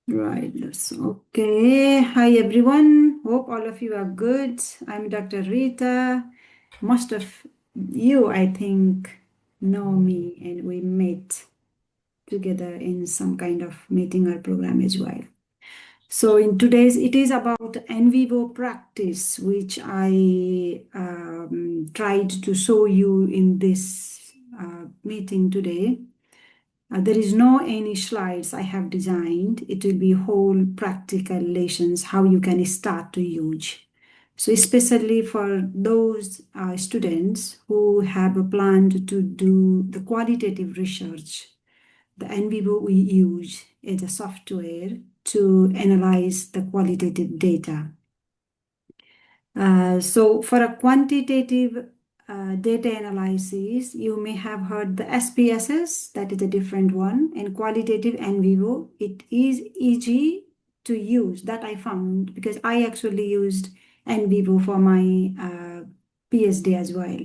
Right, that's okay. Hi everyone. Hope all of you are good. I'm Dr. Rita. Most of you, I think, know me, and we met together in some kind of meeting or program as well. So in today's, it is about NVIVO practice, which I tried to show you in this meeting today. There is no any slides I have designed. It will be whole practical lessons how you can start to use. So especially for those students who have planned to do the qualitative research, the NVIVO we use as a software to analyze the qualitative data. So for a quantitative data analysis, you may have heard the SPSS, that is a different one, and qualitative NVIVO. It is easy to use, that I found, because I actually used NVIVO for my PhD as well.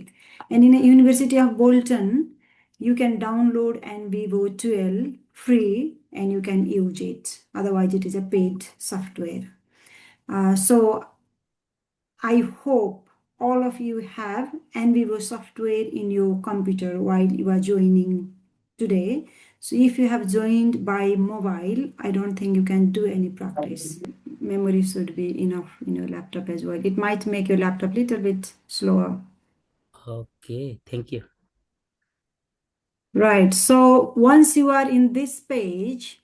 And in the University of Bolton, you can download NVIVO 12 free and you can use it. Otherwise, it is a paid software. So I hope all of you have NVIVO software in your computer while you are joining today. So if you have joined by mobile, I don't think you can do any practice. Memory should be enough in your laptop as well. It might make your laptop a little bit slower. Okay, thank you. Right. So once you are in this page,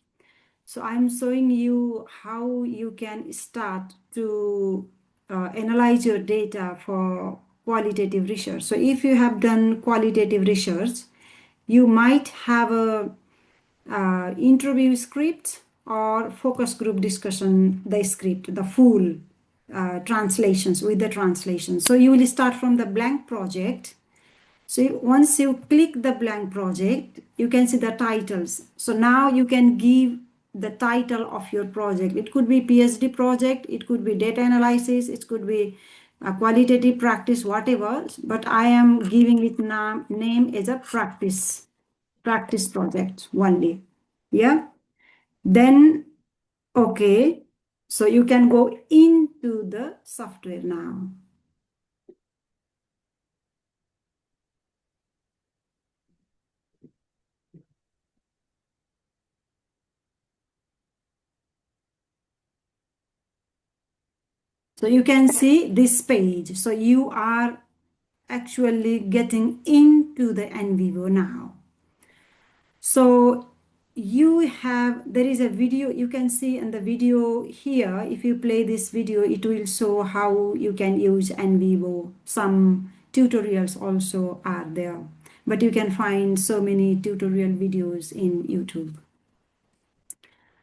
so I'm showing you how you can start to analyze your data for qualitative research. So if you have done qualitative research, you might have a interview script or focus group discussion, the script, the full translations with the translation. So you will start from the blank project. So once you click the blank project, you can see the titles. So now you can give the title of your project. It could be PhD project, it could be data analysis, it could be a qualitative practice, whatever. But I am giving it name as a practice project only. Yeah. Then, okay. So you can go into the software now. So you can see this page. So you are actually getting into the NVIVO now. So there is a video you can see in the video here. If you play this video, it will show how you can use NVIVO. Some tutorials also are there, but you can find so many tutorial videos in YouTube.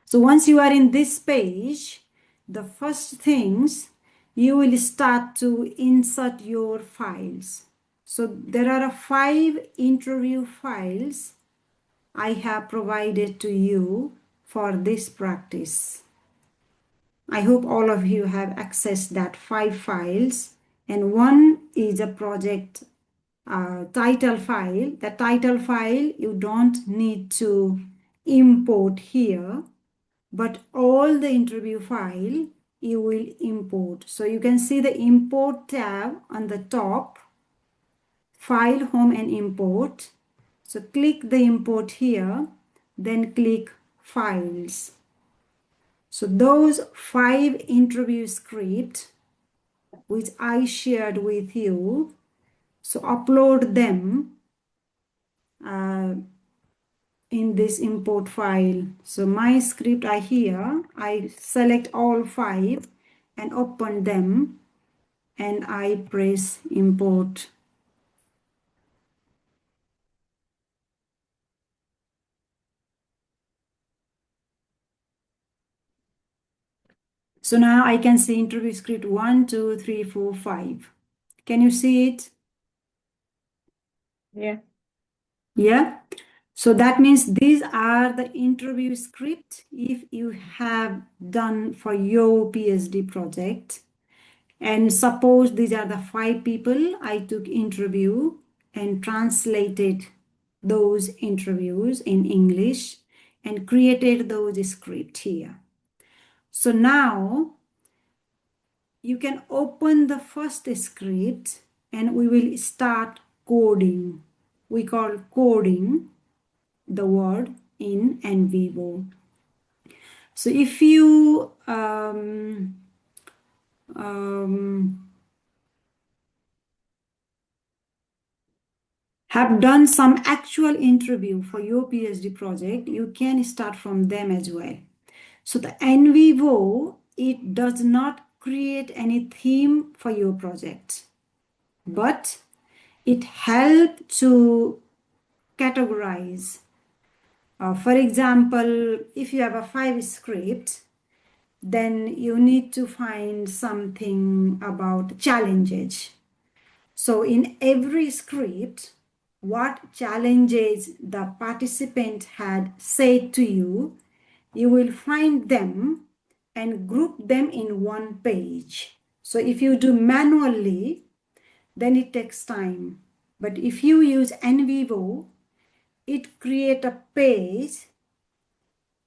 So once you are in this page, the first things you will start to insert your files. So there are 5 interview files I have provided to you for this practice. I hope all of you have accessed that 5 files, and one is a project title file. The title file you don't need to import here, but all the interview file you will import. So you can see the import tab on the top, file, home and import. So click the import here, then click files. So those 5 interview scripts which I shared with you, so upload them in this import file. So my script I select all 5 and open them, and I press import. So now I can see interview script 1, 2, 3, 4, 5. Can you see it? Yeah. Yeah. So that means these are the interview script if you have done for your PhD project. And suppose these are the 5 people I took interview and translated those interviews in English and created those script here. So now you can open the first script and we will start coding. We call coding the word in NVIVO. So if you have done some actual interview for your PhD project, you can start from them as well. So the NVIVO, it does not create any theme for your project, but it helps to categorize. For example, if you have a 5 script, then you need to find something about challenges. So in every script, what challenges the participant had said to you, you will find them and group them in one page. So if you do manually, then it takes time. But if you use NVIVO, it creates a page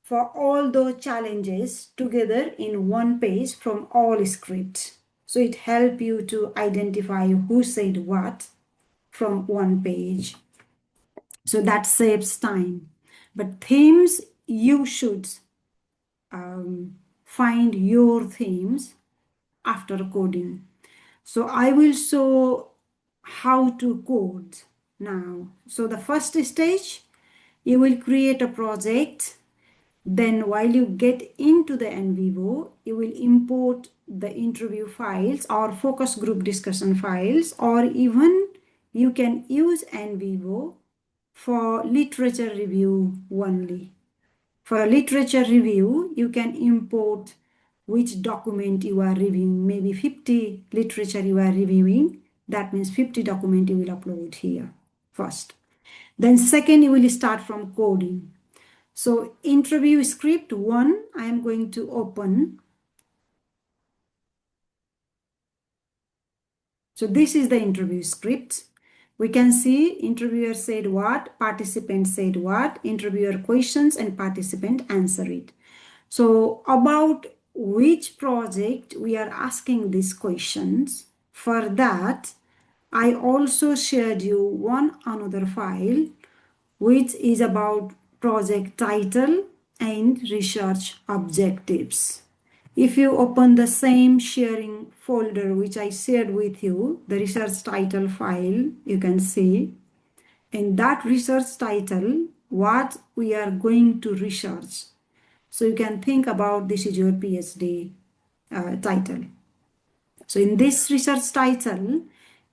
for all those challenges together in one page from all scripts. So it helps you to identify who said what from one page. So that saves time. But themes, you should find your themes after coding. So I will show how to code now. So the first stage, you will create a project. Then while you get into the NVIVO, you will import the interview files or focus group discussion files, or even you can use NVIVO for literature review only. For a literature review, you can import which document you are reviewing, maybe 50 literature you are reviewing. That means 50 document you will upload here first. Then second, you will start from coding. So interview script 1, I am going to open. So this is the interview script. We can see interviewer said what, participant said what, interviewer questions and participant answer it. So about which project we are asking these questions. For that, I also shared you one another file which is about project title and research objectives. If you open the same sharing folder which I shared with you, the research title file, you can see in that research title what we are going to research. So you can think about this is your PhD title. So in this research title,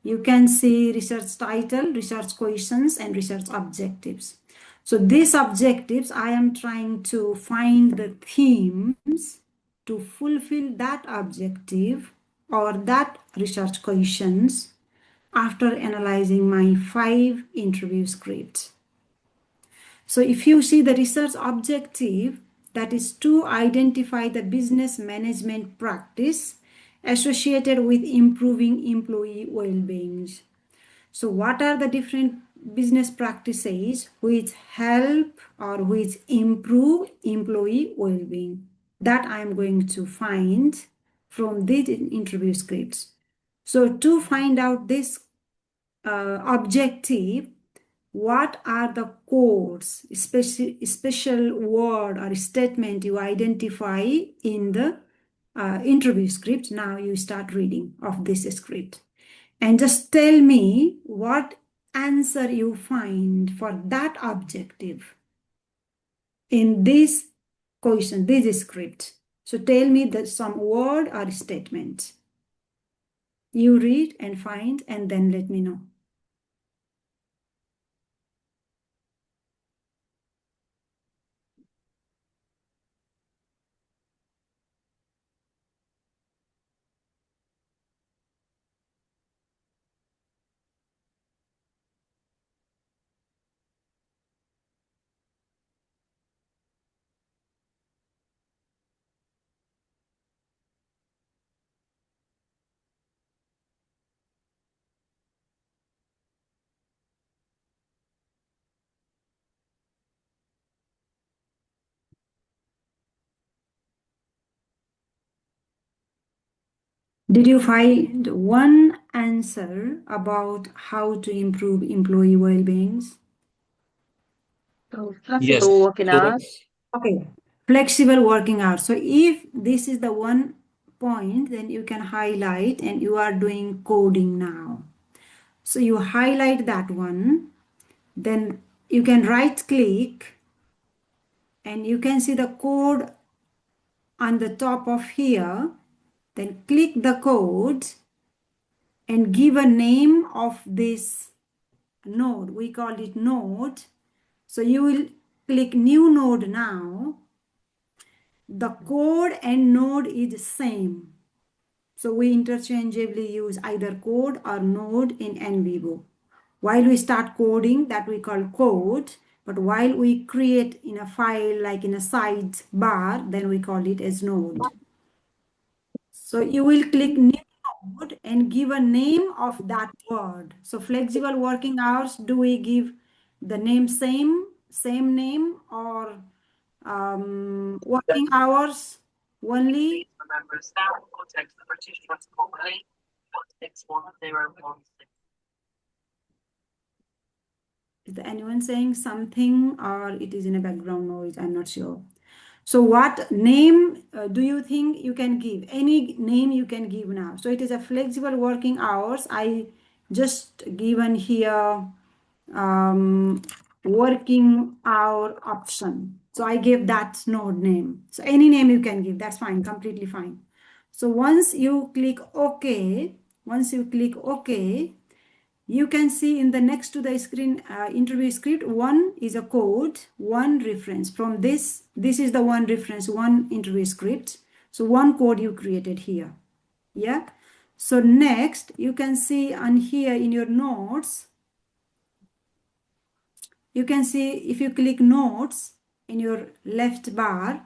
you can see research title, research questions, and research objectives. So these objectives, I am trying to find the themes to fulfill that objective or that research questions after analyzing my 5 interview scripts. So if you see the research objective, that is to identify the business management practice associated with improving employee well-being. So what are the different business practices which help or which improve employee well-being? That I'm going to find from these interview scripts. So to find out this objective, what are the codes, special word or statement you identify in the interview script? Now you start reading of this script and just tell me what answer you find for that objective in this question, this script. So tell me that some word or statement. You read and find and then let me know. Did you find one answer about how to improve employee well-beings? Yes. Flexible working So, hours. Okay, flexible working hours. So if this is the one point, then you can highlight and you are doing coding now. So you highlight that one, then you can right click and you can see the code on the top of here. Then click the code and give a name of this node. We call it node. So you will click new node now. The code and node is same. So we interchangeably use either code or node in NVIVO. While we start coding, that we call code, but while we create in a file like in a sidebar, then we call it as node. So you will click new node and give a name of that word. So flexible working hours, do we give the name same name, or working hours only? Is there anyone saying something, or it is in a background noise? I'm not sure. So what name do you think you can give? Any name you can give now. So it is a flexible working hours. I just given here working hour option. So I gave that node name. So any name you can give, that's fine, completely fine. So once you click OK, you can see in the next to the screen interview script, one is a code, one reference. From this is the one reference, one interview script. So one code you created here. Yeah. So next you can see on here in your notes, you can see if you click notes in your left bar,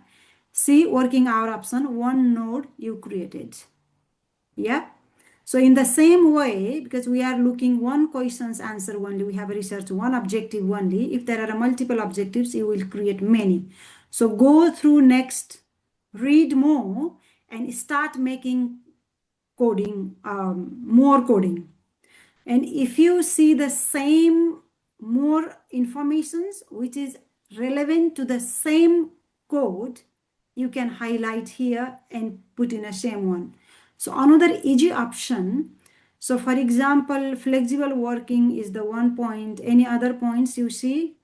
see working hour option, one node you created. Yeah. So in the same way, because we are looking one question's answer only, we have research one objective only. If there are multiple objectives, you will create many. So go through next, read more, and start making coding, more coding. And if you see the same more informations which is relevant to the same code, you can highlight here and put in a same one. So another easy option. So for example, flexible working is the one point. Any other points you see?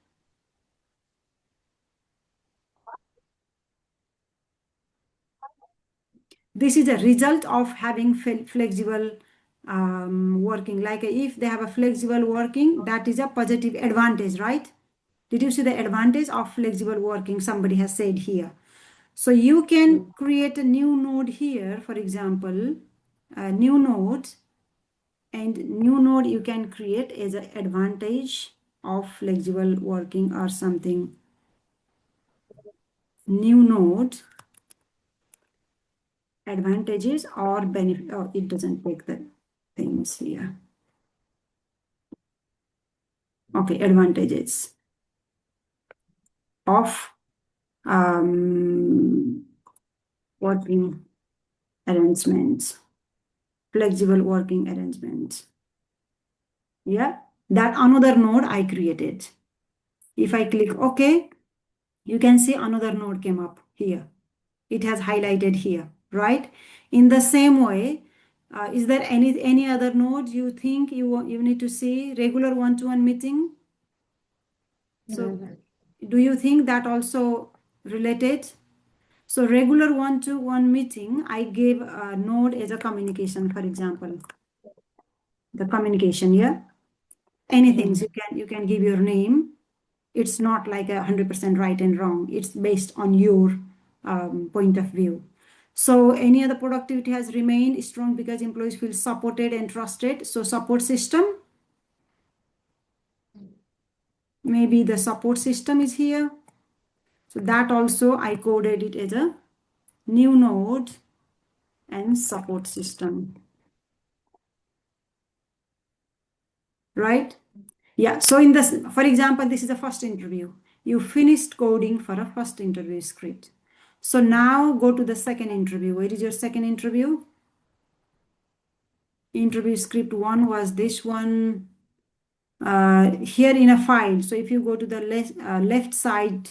This is a result of having flexible working. Like if they have a flexible working, that is a positive advantage, right? Did you see the advantage of flexible working? Somebody has said here. So you can create a new node here, for example, a new node, and new node you can create as an advantage of flexible working or something. New node, advantages or benefit. Oh, it doesn't take the things here. Okay, advantages of working arrangements, flexible working arrangements. Yeah, that another node I created. If I click OK, you can see another node came up here. It has highlighted here, right? In the same way, is there any other node you think you need to see? Regular one-to-one meeting. So do you think that also related? So regular one-to-one meeting, I gave a node as a communication, for example. The communication, yeah. Anything you can give your name. It's not like 100% right and wrong. It's based on your point of view. So any other productivity has remained strong because employees feel supported and trusted. So support system, maybe the support system is here. So that also I coded it as a new node and support system, right? Yeah, so in this, for example, this is the first interview. You finished coding for a first interview script. So now go to the second interview. Where is your second interview? Interview script 1 was this one here in a file. So if you go to the left side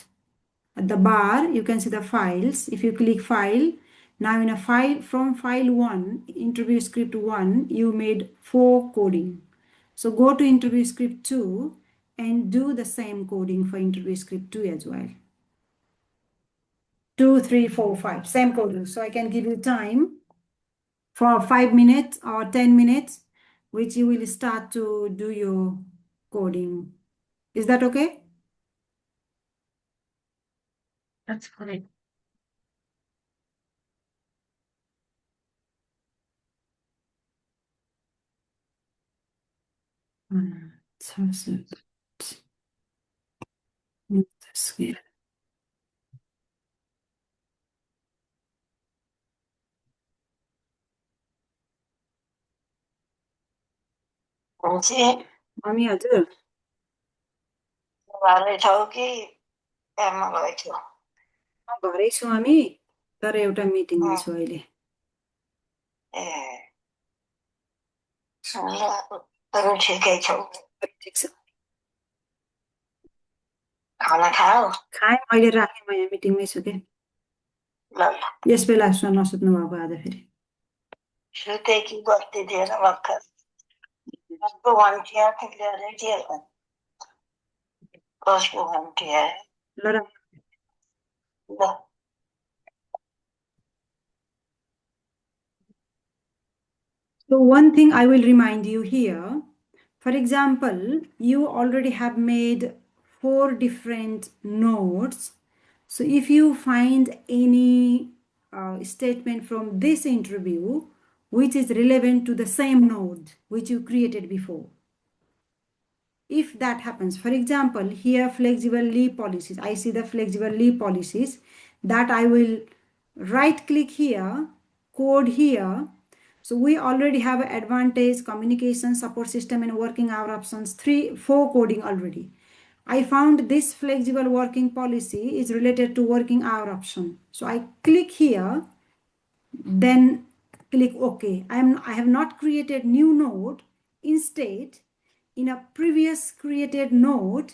at the bar, you can see the files. If you click file, now in a file from file 1, interview script 1, you made 4 coding. So go to interview script 2 and do the same coding for interview script 2 as well. 2, 3, 4, 5, same coding. So I can give you time for 5 minutes or 10 minutes, which you will start to do your coding. Is that okay? That's correct. जी mummy हजुर घरै छौ कि काममा गएको छौ? घरै छु हामी तर एउटा मिटिङमा छु अहिले ए ल ठिकै छौ? ठिक छ खाना खाऊ? खाएँ अहिले राखेँ म यहाँ मिटिङमै छु के ल ल यस बेला नसुत्नु भएको आज फेरि सुते कि बस्ती थिएन भर्खर कसको भन्थ्यो ल्याएर दिएको कसको भन्थ्यो ल र ल So one thing I will remind you here, for example, you already have made 4 different nodes. So if you find any statement from this interview which is relevant to the same node which you created before, if that happens, for example, here flexible leave policies, I see the flexible leave policies that I will right click here, code here. So we already have advantage, communication, support system, and working hour options, 4 coding already. I found this flexible working policy is related to working hour option. So I click here, then click OK. I have not created new node. Instead, in a previous created node,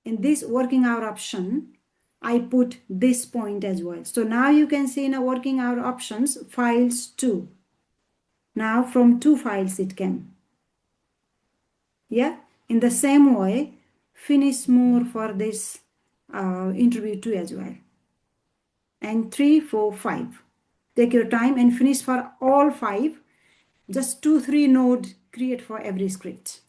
in this working hour option, I put this point as well. So now you can see in a working hour options, files 2. Now from 2 files it came. Yeah, in the same way, finish more for this interview 2 as well. And 3, 4, 5. Take your time and finish for all 5. Just 2, 3 node create for every script.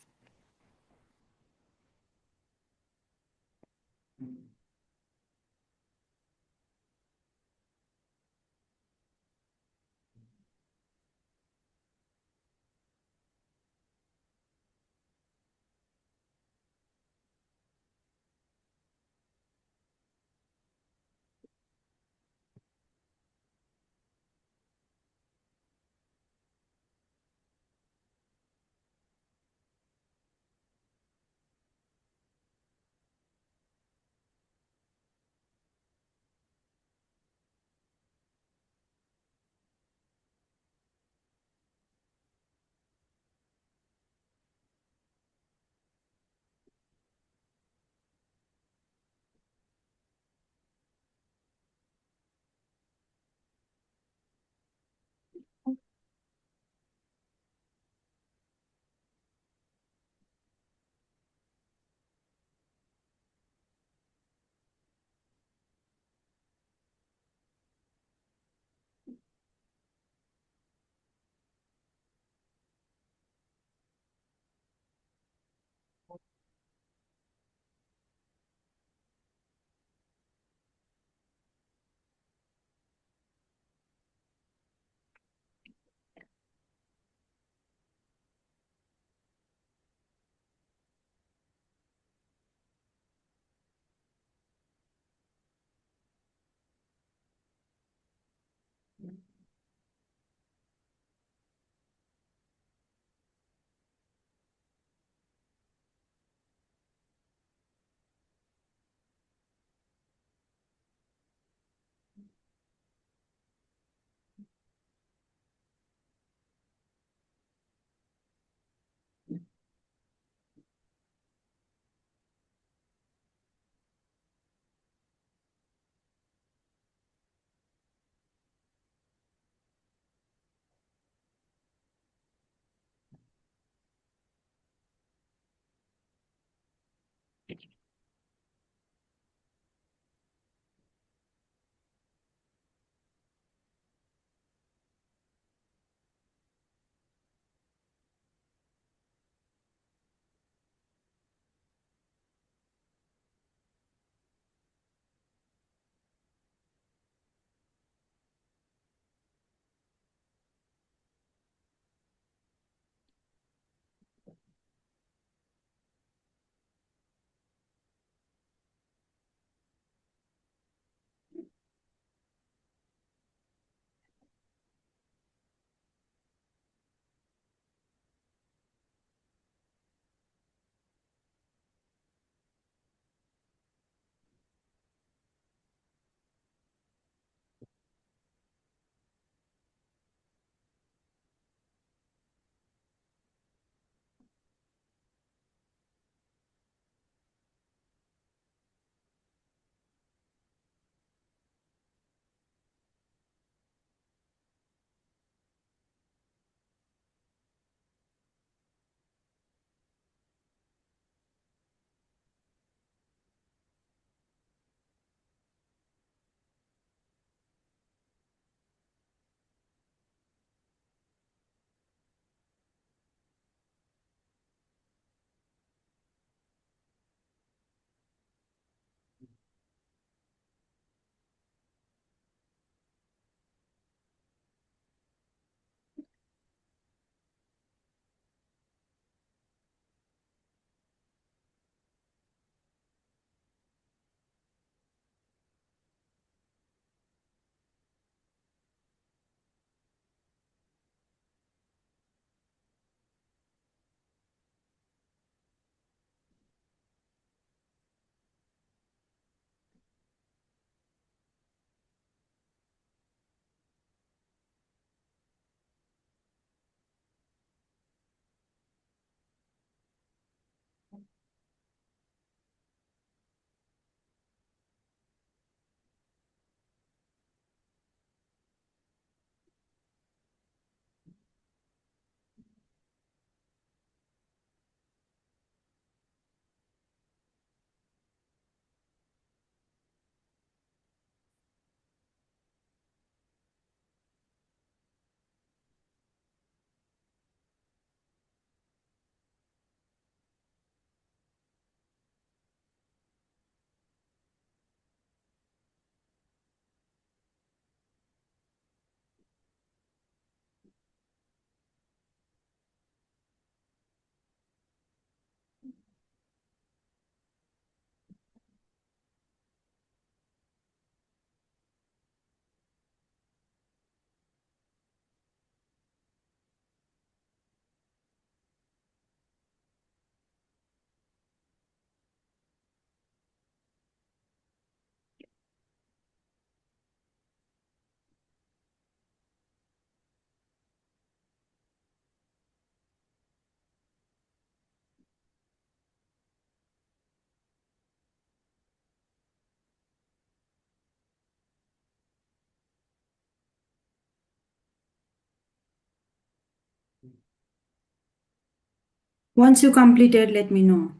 Once you completed, let me know.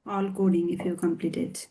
All coding if you completed.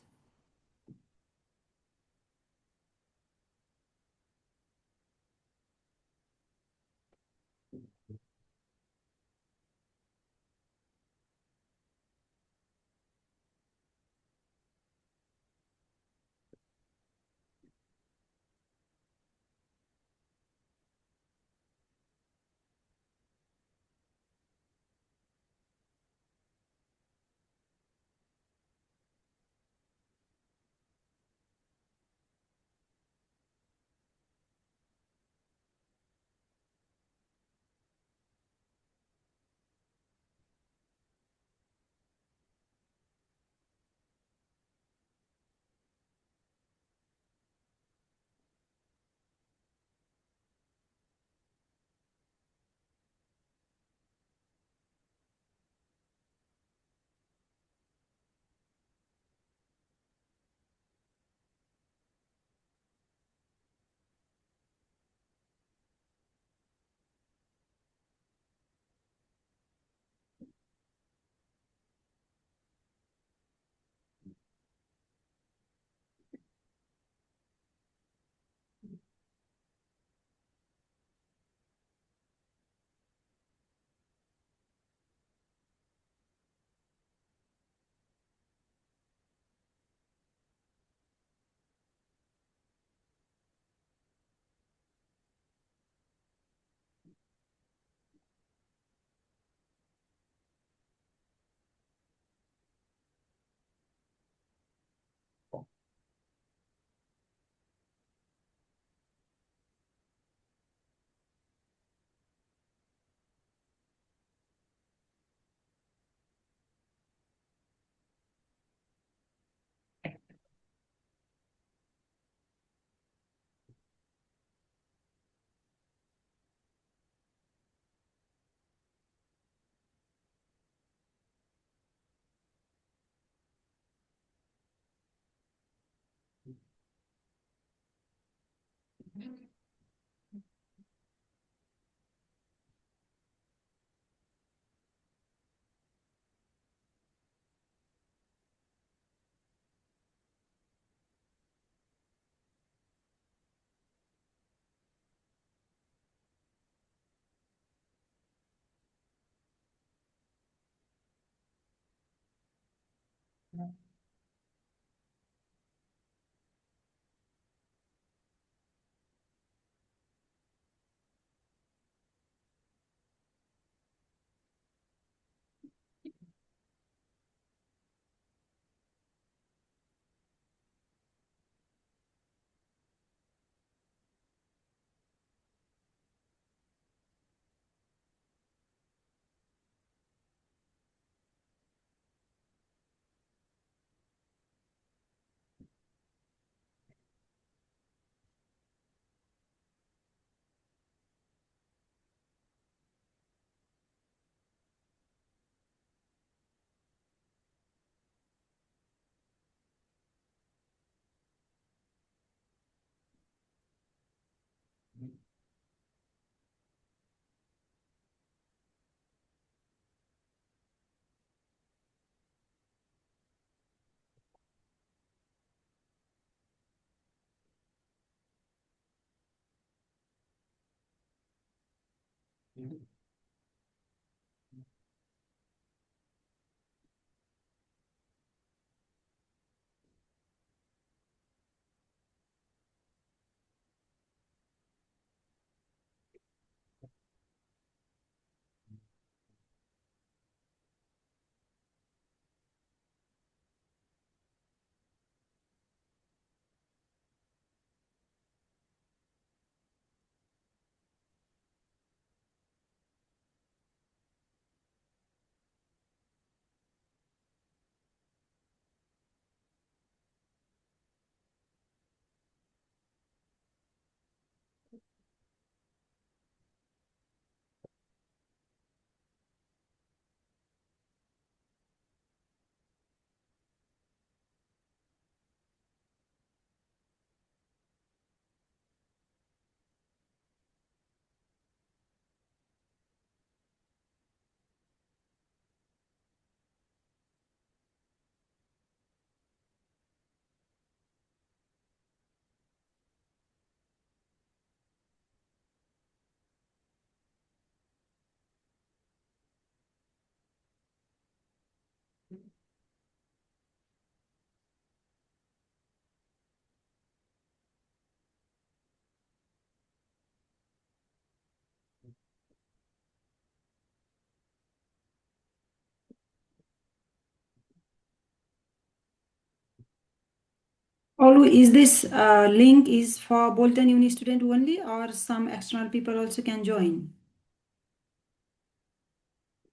Olu, is this link is for Bolton Uni student only, or some external people also can join?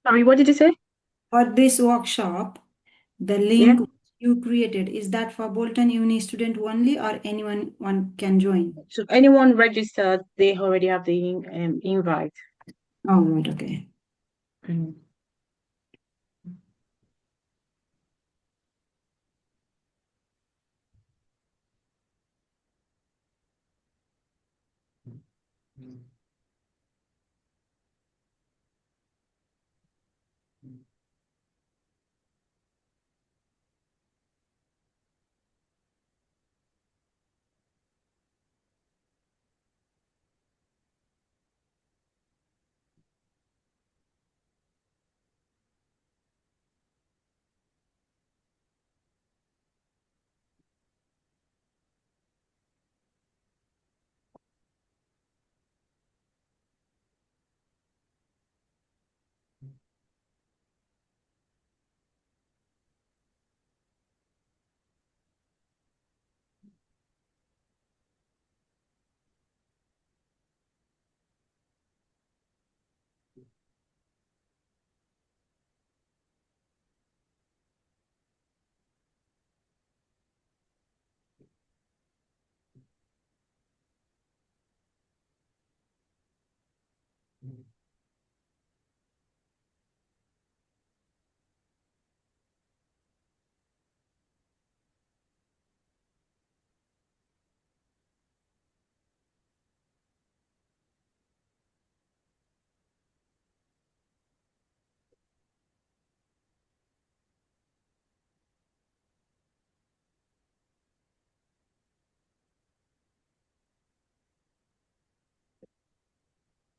Sorry, what did you say? For this workshop, the Yeah. link you created, is that for Bolton Uni student only, or anyone one can join? So anyone registered, they already have the invite. Oh, right, okay. Mm.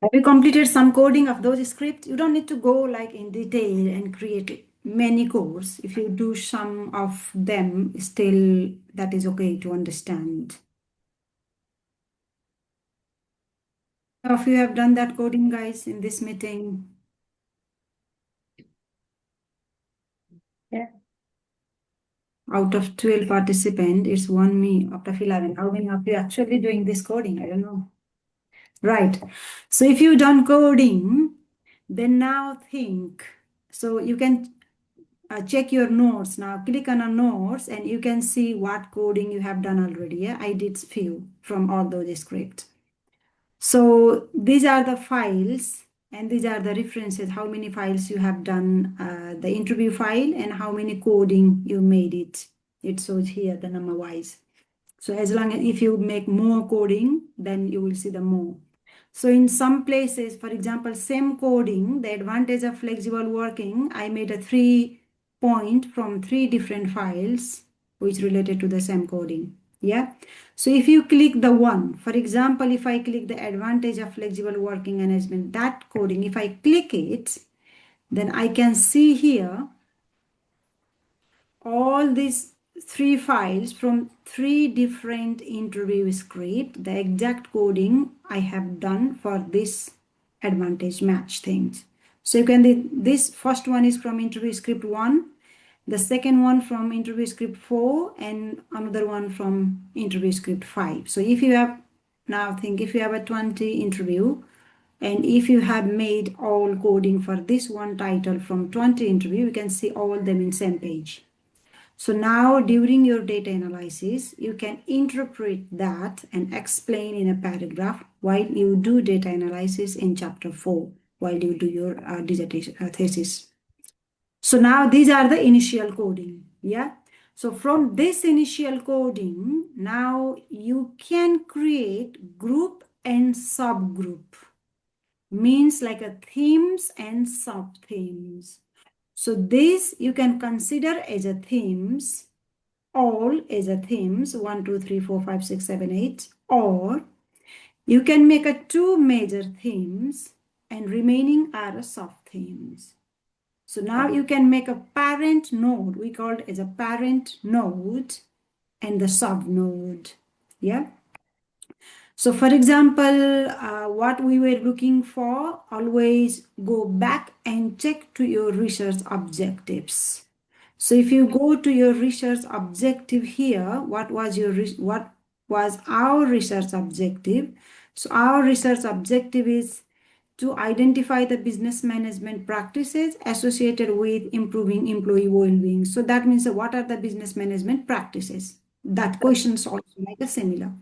Have you completed some coding of those scripts? You don't need to go like in detail and create many codes. If you do some of them, still that is okay to understand. How of you have done that coding, guys, in this meeting? Yeah. Out of 12 participants, it's one me out of 11. How many of you actually doing this coding? I don't know. Right. So if you done coding, then now think. So you can check your notes now. Click on a notes and you can see what coding you have done already. Yeah, I did few from all those scripts. So these are the files and these are the references, how many files you have done, the interview file and how many coding you made it. It shows here the number wise. So as long as if you make more coding, then you will see the more. So in some places, for example, same coding, the advantage of flexible working, I made a 3 point from 3 different files which related to the same coding. Yeah. So if you click the one, for example, if I click the advantage of flexible working management, that coding, if I click it, then I can see here all these 3 files from 3 different interview script, the exact coding I have done for this advantage match things. So you can, this first one is from interview script 1, the second one from interview script 4, and another one from interview script 5. So if you have, now think if you have a 20 interview, and if you have made all coding for this one title from 20 interview, you can see all them in same page. So now during your data analysis, you can interpret that and explain in a paragraph while you do data analysis in chapter 4, while you do your dissertation thesis. So now these are the initial coding. Yeah. So from this initial coding, now you can create group and subgroup. Means like a themes and sub themes. So this you can consider as a themes, all as a themes 1 2 3 4 5 6 7 8, or you can make a 2 major themes and remaining are a sub themes. So now you can make a parent node, we call it as a parent node and the sub node. Yeah. So for example, what we were looking for, always go back and check to your research objectives. So if you go to your research objective here, what was our research objective? So our research objective is to identify the business management practices associated with improving employee well-being. So that means what are the business management practices? That question is also like a similar.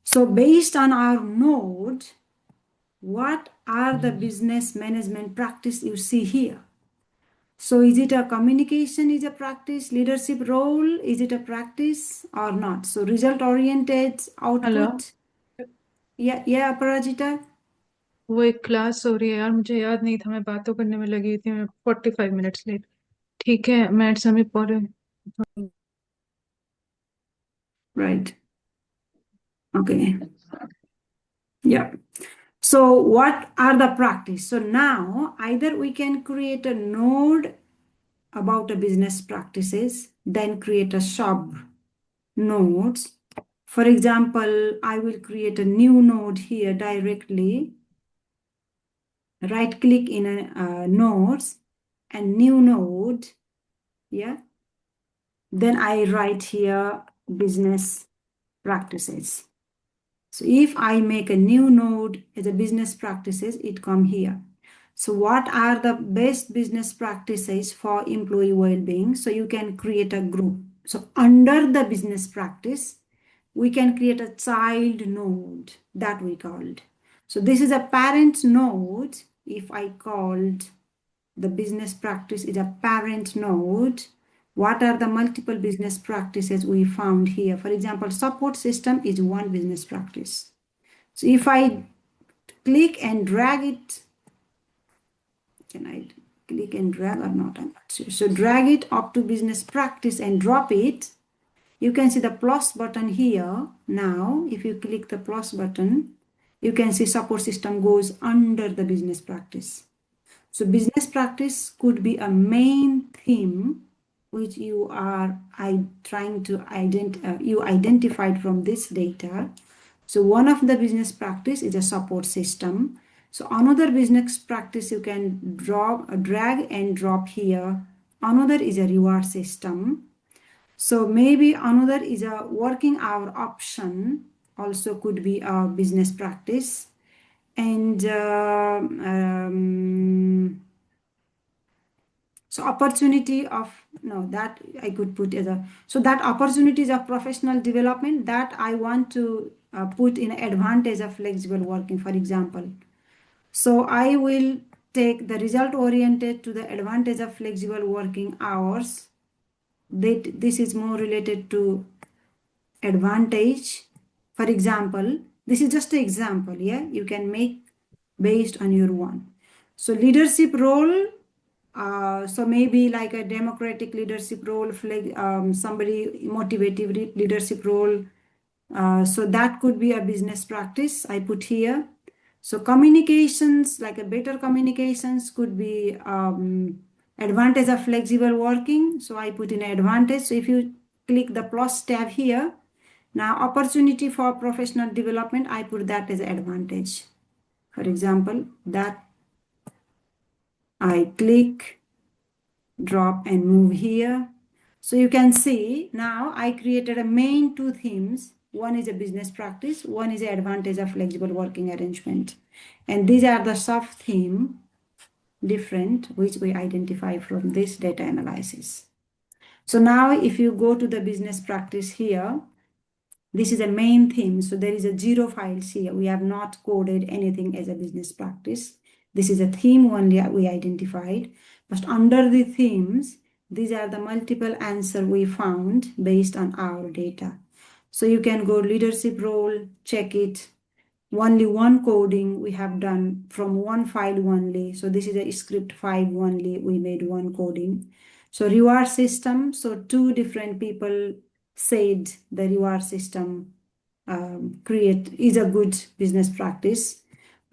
So based on our node, what are the business management practice you see here? So is it a communication is a practice, leadership role, is it a practice or not? So result oriented output. Yeah, Parajita. वो एक class हो रही है यार, मुझे याद नहीं था, मैं बातों करने में लगी थी, मैं 45 मिनट्स लेट। ठीक है, मैं समय पर Right. Okay. Yeah. So what are the practice? So now either we can create a node about a business practices, then create a sub nodes. For example, I will create a new node here directly. Right click in a nodes and new node. Yeah. Then I write here business practices. So if I make a new node as a business practices, it come here. So what are the best business practices for employee well-being? So you can create a group. So under the business practice, we can create a child node that we called. So this is a parent node. If I called the business practice is a parent node, what are the multiple business practices we found here? For example, support system is one business practice. So if I click and drag it, can I click and drag or not? I'm not sure. So drag it up to business practice and drop it. You can see the plus button here. Now, if you click the plus button, you can see support system goes under the business practice. So business practice could be a main theme which you are trying to identified from this data. So one of the business practice is a support system. So another business practice you can drag and drop here. Another is a reward system. So maybe another is a working hour option, also could be a business practice. And so opportunity of, no, that I could put as a, so that opportunities of professional development that I want to put in advantage of flexible working, for example. So I will take the result oriented to the advantage of flexible working hours. This is more related to advantage. For example, this is just an example, yeah? You can make based on your one. So leadership role, so maybe like a democratic leadership role, somebody motivative leadership role. So that could be a business practice I put here. So communications, like a better communications could be advantage of flexible working. So I put in advantage. So if you click the plus tab here, now opportunity for professional development, I put that as advantage. For example, that I click, drop and move here. So you can see now I created a main two themes. One is a business practice, one is the advantage of flexible working arrangement. And these are the sub-theme different, which we identify from this data analysis. So now if you go to the business practice here, this is a main theme. So there is a 0 files here. We have not coded anything as a business practice. This is a theme only we identified. But under the themes, these are the multiple answers we found based on our data. So you can go leadership role, check it. Only one coding we have done from one file only. So this is a script file only. We made one coding. So reward system. So two different people said the reward system is a good business practice.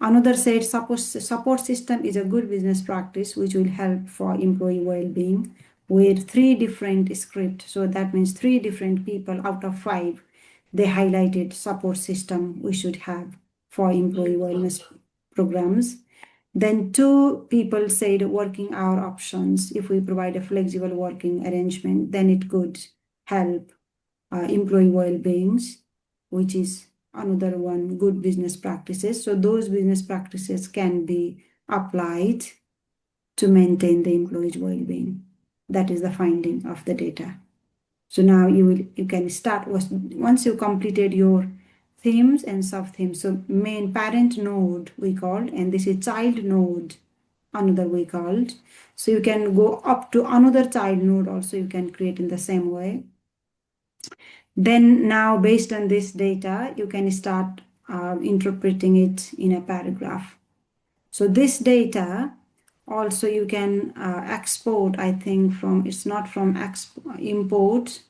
Another said support system is a good business practice which will help for employee well-being with 3 different scripts. So that means 3 different people out of 5 they highlighted support system we should have for employee wellness programs. Then 2 people said working hour options. If we provide a flexible working arrangement, then it could help employee well-beings, which is another one, good business practices. So those business practices can be applied to maintain the employee's well-being. That is the finding of the data. So now you can start once you completed your themes and sub-themes. So main parent node we called, and this is child node, another we called. So you can go up to another child node also, you can create in the same way. Then now based on this data, you can start interpreting it in a paragraph. So this data also you can export, I think from, it's not from import,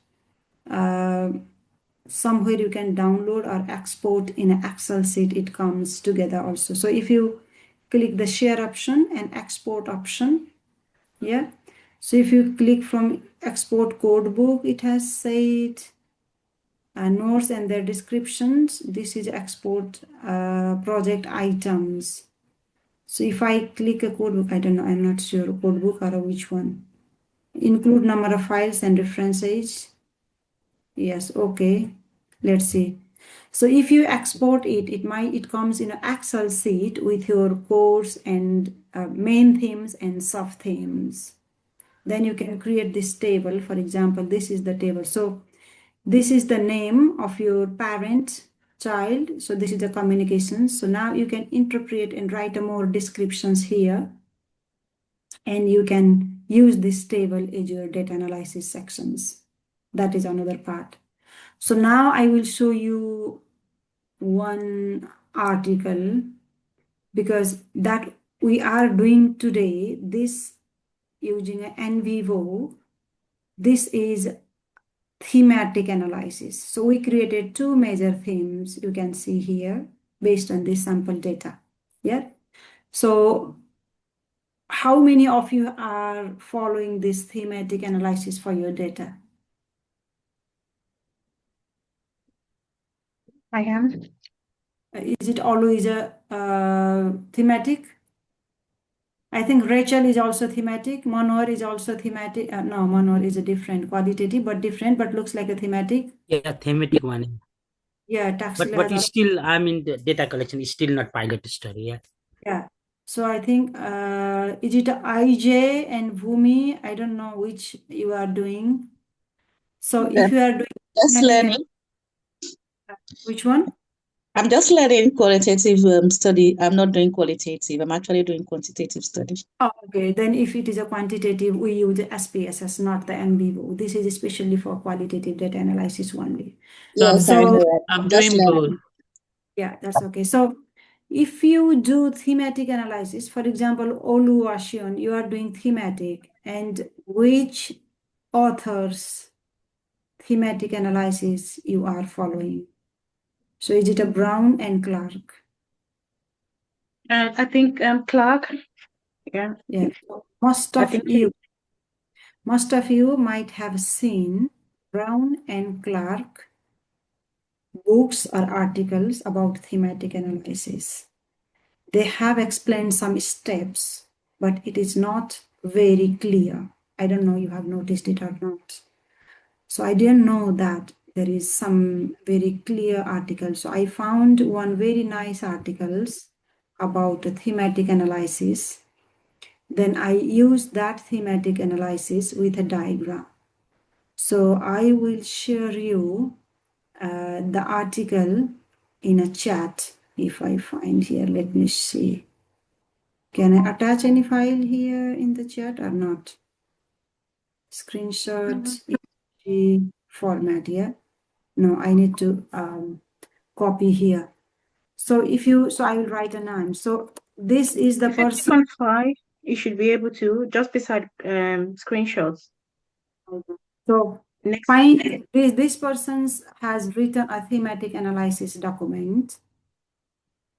somewhere you can download or export in an Excel sheet, it comes together also. So if you click the share option and export option, yeah. So if you click from export code book, it has said notes and their descriptions. This is export project items. So if I click a code book, I don't know, I'm not sure code book or which one. Include number of files and references. Yes, okay. Let's see. So if you export it, it comes in an Excel sheet with your course and main themes and sub themes. Then you can create this table. For example, this is the table. So this is the name of your parent child. So this is the communications. So now you can interpret and write a more descriptions here. And you can use this table as your data analysis sections. That is another part. So now I will show you one article, because that we are doing today, this using an NVIVO. This is thematic analysis. So we created 2 major themes, you can see here, based on this sample data. Yeah. So how many of you are following this thematic analysis for your data? I am. Is it always a thematic? I think Rachel is also thematic. Manor is also thematic. No, Manor is a different qualitative, but different, but looks like a thematic. Yeah, thematic one. Yeah, But Taxila has still, I mean, the data collection is still not pilot study. Yeah. yeah. So I think is it IJ and Bhumi? I don't know which you are doing. So if you are doing Just thematic, learning. which one? I'm just learning qualitative study. I'm not doing qualitative. I'm actually doing quantitative study. Oh, okay. Then if it is a quantitative, we use the SPSS, not the NVIVO. This is especially for qualitative data analysis only. Yes, I So know. I'm Just doing both. learning. yeah, that's okay. So if you do thematic analysis, for example, Oluwaseun, you are doing thematic, and which authors thematic analysis you are following? So is it a Brown and Clark? I think Clark. Yeah. Yeah. Most I of think you might have seen Brown and Clark books or articles about thematic analysis. They have explained some steps, but it is not very clear. I don't know you have noticed it or not. So I didn't know that there is some very clear article. So I found one very nice articles about a thematic analysis. Then I used that thematic analysis with a diagram. So I will share you the article in a chat if I find here. Let me see. Can I attach any file here in the chat or not? Screenshot, img format, yeah? No, I need to copy here. So I will write a name. So this is the if you click person. on file, you should be able to just beside screenshots. So Next. find this person has written a thematic analysis document.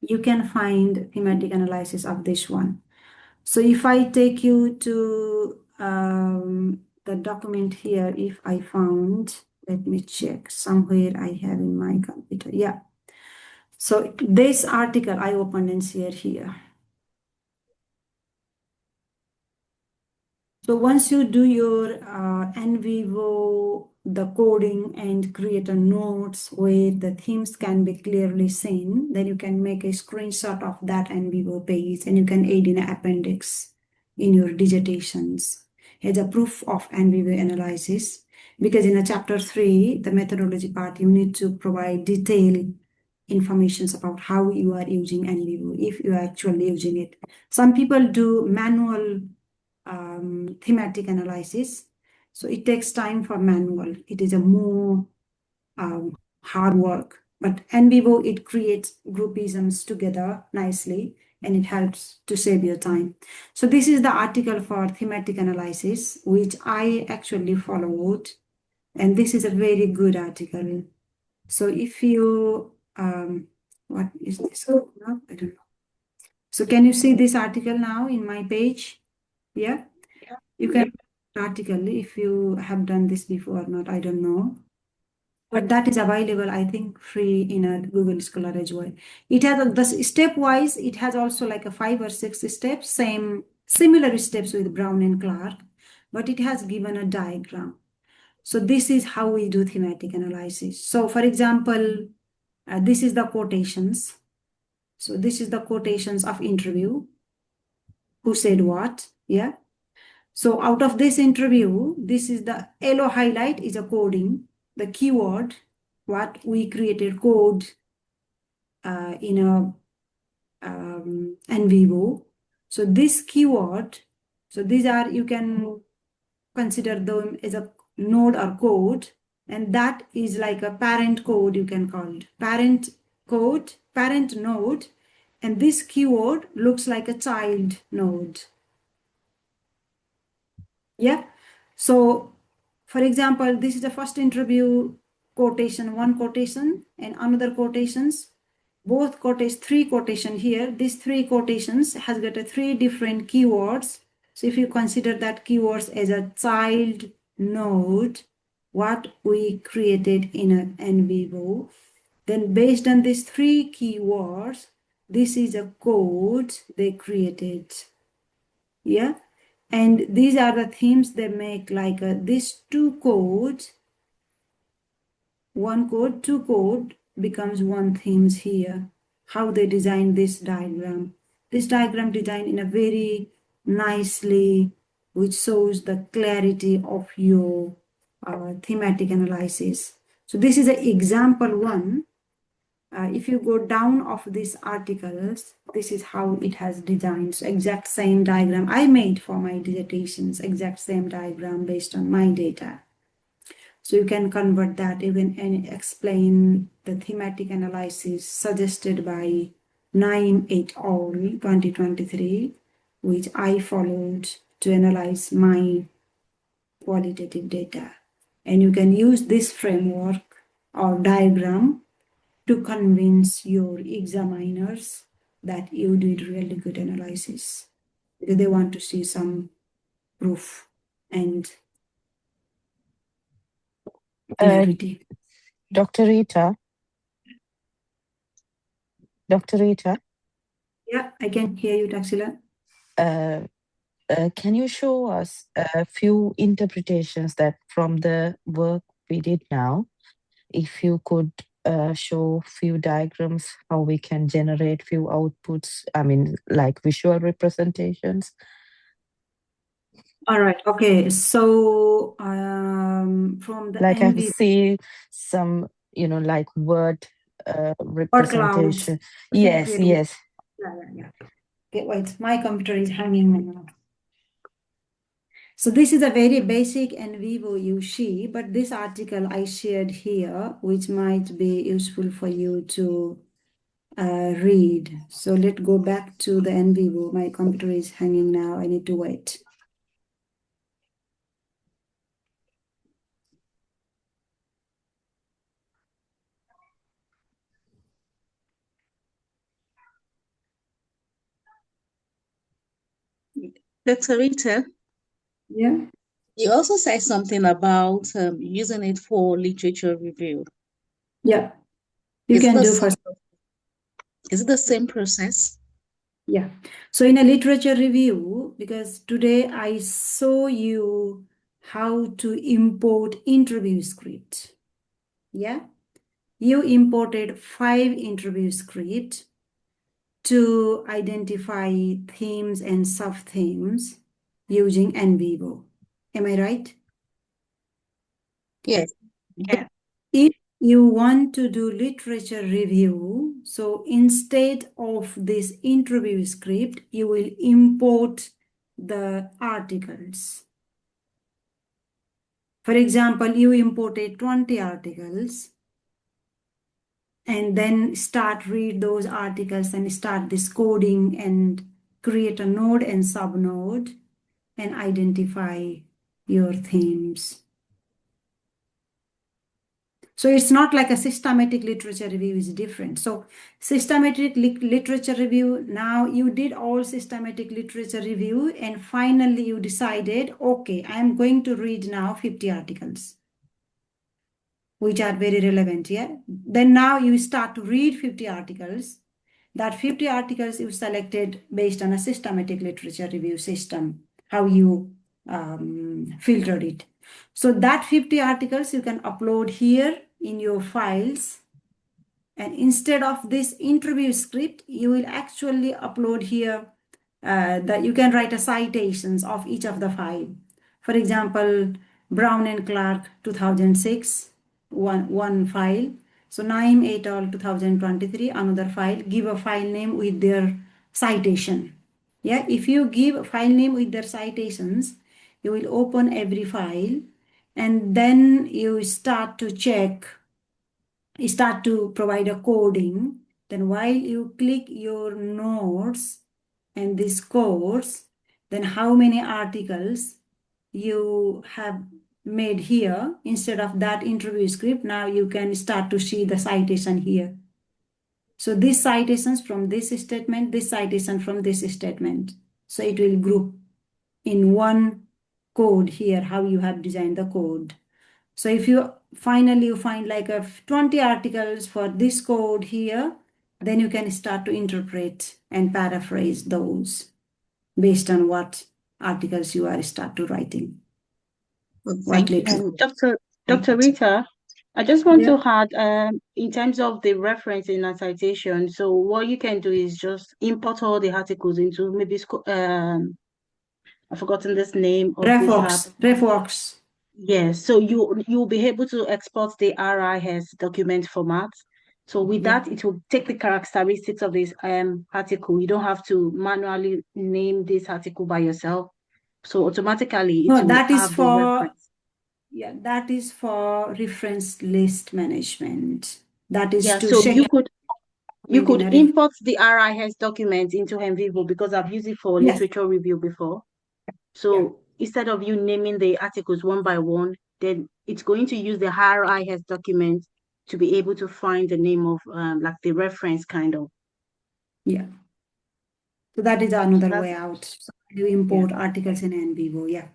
You can find thematic analysis of this one. So if I take you to the document here, if I found, let me check somewhere I have in my computer. Yeah. So this article I opened and share here. So once you do your NVIVO, the coding and create a notes where the themes can be clearly seen, then you can make a screenshot of that NVIVO page and you can add in an appendix in your dissertations as a proof of NVIVO analysis. Because in a chapter 3, the methodology part, you need to provide detailed information about how you are using NVIVO, if you are actually using it. Some people do manual thematic analysis. So it takes time for manual. It is a more hard work. But NVIVO, it creates groupisms together nicely and it helps to save your time. So this is the article for thematic analysis, which I actually followed. And this is a very good article. So if you, what is this? Oh, no, I don't know. So can you see this article now in my page? Yeah. You can article if you have done this before or not, I don't know. But that is available, I think, free in a Google Scholar as well. It has the stepwise, it has also like a 5 or 6 steps, similar steps with Brown and Clark, but it has given a diagram. So this is how we do thematic analysis. So for example, this is the quotations. So this is the quotations of interview. Who said what? Yeah. So out of this interview, this is the yellow highlight is a coding, the keyword, what we created code in a NVIVO. So this keyword, so these are, you can consider them as a node or code, and that is like a parent code, you can call it. Parent code, parent node, and this keyword looks like a child node. Yeah. So, for example, this is the first interview quotation, one quotation and another quotations. Both quotations, 3 quotation here. These 3 quotations has got a 3 different keywords. So if you consider that keywords as a child node, what we created in an NVIVO, then based on these 3 keywords, this is a code they created. Yeah. And these are the themes they make, like these 2 codes, 1 code, 2 code becomes 1 themes here. How they design this diagram. This diagram designed in a very nicely, which shows the clarity of your thematic analysis. So this is an example 1. If you go down of these articles, this is how it has designed. So exact same diagram I made for my dissertations, exact same diagram based on my data. So you can convert that even and explain the thematic analysis suggested by Naim et al. 2023, which I followed to analyze my qualitative data. And you can use this framework or diagram to convince your examiners that you did really good analysis. Because they want to see some proof and clarity. Dr. Rita? Yeah, I can hear you, Taxila. Can you show us a few interpretations that from the work we did now, if you could show few diagrams, how we can generate few outputs, I mean, like visual representations? All right. Okay. So from the Like I NV see some, like word or clouds. representation. Yes. Yeah. Okay, wait. My computer is hanging now. So this is a very basic NVIVO you see, but this article I shared here, which might be useful for you to read. So let's go back to the NVIVO. My computer is hanging now. I need to wait. Dr. Rita, Yeah. you also said something about using it for literature review. Yeah. You Is it can the do same- first. Is it the same process? Yeah. So in a literature review, because today I show you how to import interview script. Yeah, you imported 5 interview script to identify themes and sub-themes using NVIVO. Am I right? Yes. Yeah. If you want to do literature review, so instead of this interview script, you will import the articles. For example, you imported 20 articles and then read those articles and start this coding and create a node and subnode and identify your themes. So it's not like a systematic literature review is different. So systematic literature review, now you did all systematic literature review and finally you decided, okay, I'm going to read now 50 articles, which are very relevant, yeah? Then now you start to read 50 articles. That 50 articles you selected based on a systematic literature review system, how you filtered it. So that 50 articles you can upload here in your files. And instead of this interview script, you will actually upload here that you can write a citations of each of the file. For example, Brown and Clark 2006, one file. So Naim et al. 2023, another file. Give a file name with their citation. Yeah, if you give a file name with their citations, you will open every file and then you start to provide a coding. Then while you click your notes and this course, then how many articles you have made here instead of that interview script, now you can start to see the citation here. So these citations from this statement, this citation from this statement. So it will group in one code here, how you have designed the code. So if you finally find like 20 articles for this code here, then you can start to interpret and paraphrase those based on what articles you are start to writing. Well, What thank you. literature. Dr. Rita, I just want Yeah. to add, in terms of the reference in a citation, so what you can do is just import all the articles into maybe, I've forgotten this name of this app. RefWorks. Yes, so you'll be able to export the RIS document format. So with Yeah. that, it will take the characteristics of this article. You don't have to manually name this article by yourself. So automatically it No, will that is have the for reference. that is for reference list management. That is Yeah, to so check you could in a import the RIS document into NVIVO because I've used it for Yes. literature review before. So instead of you naming the articles one by one, then it's going to use the RIS document to be able to find the name of like the reference kind of. Yeah. So that is another That's- way out. So you import articles in NVIVO. Yeah.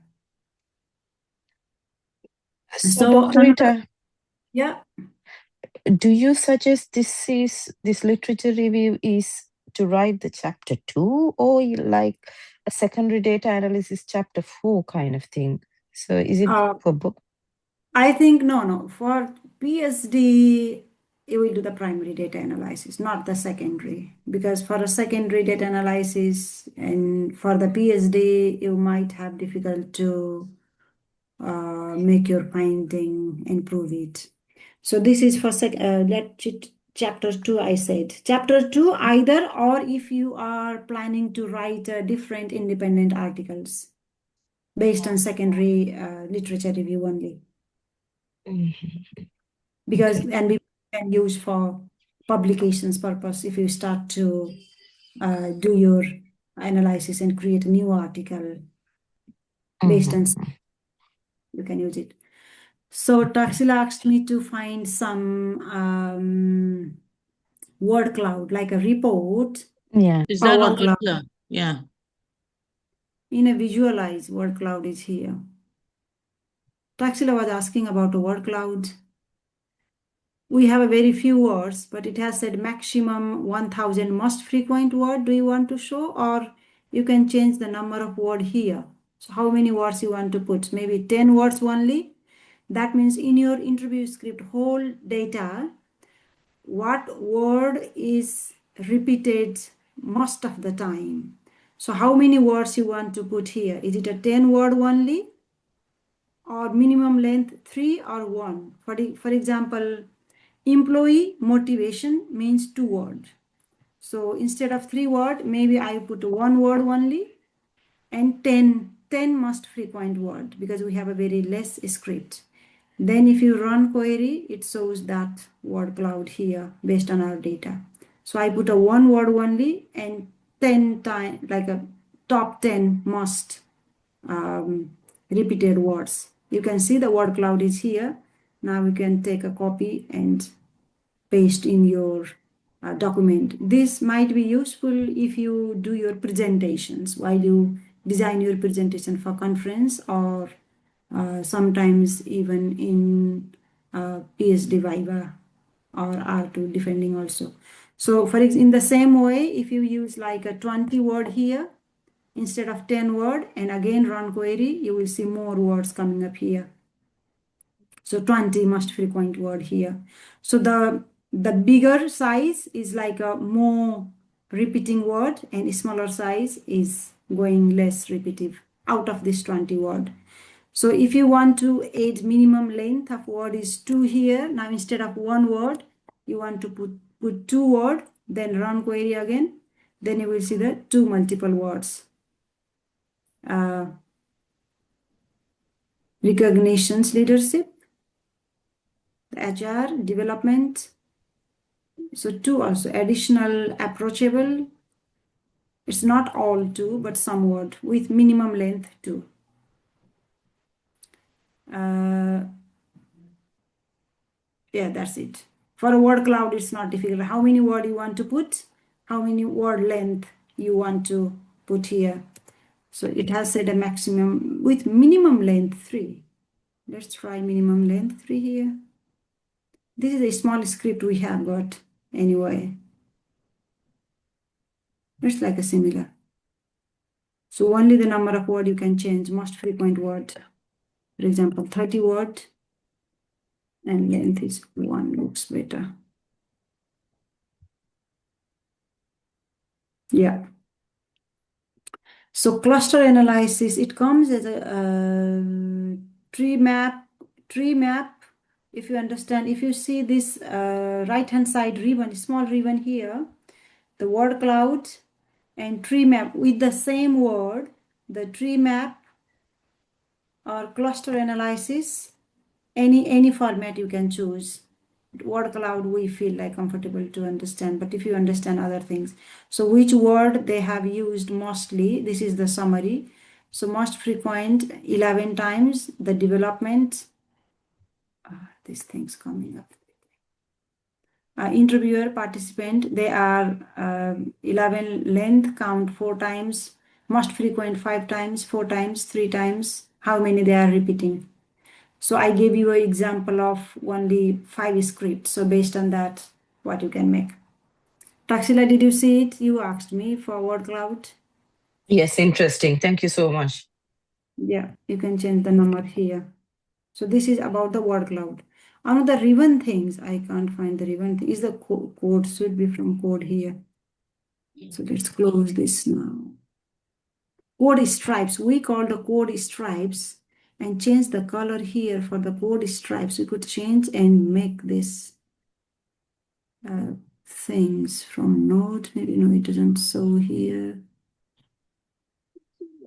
So, Dr. Rita, Yeah. do you suggest this literature review is to write the chapter 2 or like a secondary data analysis chapter 4 kind of thing? So is it for both? I think no. For PhD, you will do the primary data analysis, not the secondary. Because for a secondary data analysis and for the PhD, you might have difficult to make your finding and prove it. So this is for chapter 2, I said. Chapter 2 either, or if you are planning to write different independent articles based on secondary literature review only. Because Okay. and we can use for publications purpose if you start to do your analysis and create a new article based on you can use it. So Taxila asked me to find some word cloud, like a report. Yeah. Is that word on cloud. Word? Yeah. In a visualize, word cloud is here. Taxila was asking about a word cloud. We have a very few words, but it has said maximum 1000 most frequent word. Do you want to show, or you can change the number of words here. So how many words you want to put? Maybe 10 words only. That means in your interview script, whole data, what word is repeated most of the time. So how many words you want to put here? Is it a 10 word only? Or minimum length 3 or 1? For example, employee motivation means 2 words. So instead of 3 words, maybe I put 1 word only, and 10 most frequent word, because we have a very less script. Then if you run query, it shows that word cloud here based on our data. So I put a 1 word only and 10 times, like a top 10 most repeated words. You can see the word cloud is here. Now you can take a copy and paste in your document. This might be useful if you do your presentations while you design your presentation for conference, or sometimes even in PhD Viva or R2 depending also. So in the same way, if you use like a 20 word here instead of 10 word, and again run query, you will see more words coming up here. So 20 most frequent word here. So the bigger size is like a more repeating word, and smaller size is going less repetitive out of this 20 word. So if you want to add minimum length of word is 2 here. Now instead of 1 word, you want to put 2 word, then run query again. Then you will see the 2 multiple words. Recognitions leadership, HR development. So 2 also additional approachable. It's not all 2, but some word with minimum length 2. Yeah, that's it. For a word cloud, it's not difficult. How many word you want to put, how many word length you want to put here. So it has set a maximum with minimum length 3. Let's try minimum length 3 here. This is a small script we have got anyway. It's like a similar. So only the number of word you can change, most frequent word. For example, 30 word, and length is 1, looks better. Yeah. So cluster analysis, it comes as a tree map. If you understand, if you see this right-hand side ribbon, small ribbon here, the word cloud and tree map with the same word, the tree map or cluster analysis, any format you can choose. Word cloud we feel like comfortable to understand, but if you understand other things, so which word they have used mostly, this is the summary. So most frequent 11 times, the development, these things coming up. Interviewer, participant, they are 11 length, count 4 times, most frequent 5 times, 4 times, 3 times, how many they are repeating. So I gave you an example of only 5 scripts. So based on that, what you can make. Taxila, did you see it? You asked me for word cloud. Yes, interesting. Thank you so much. Yeah, you can change the number here. So this is about the word cloud. Another ribbon things, I can't find the ribbon thing, is the code, should be from code here. So let's close this now. Code stripes, we call the code stripes, and change the color here for the code stripes. We could change and make this things from node. Maybe no, it doesn't show here.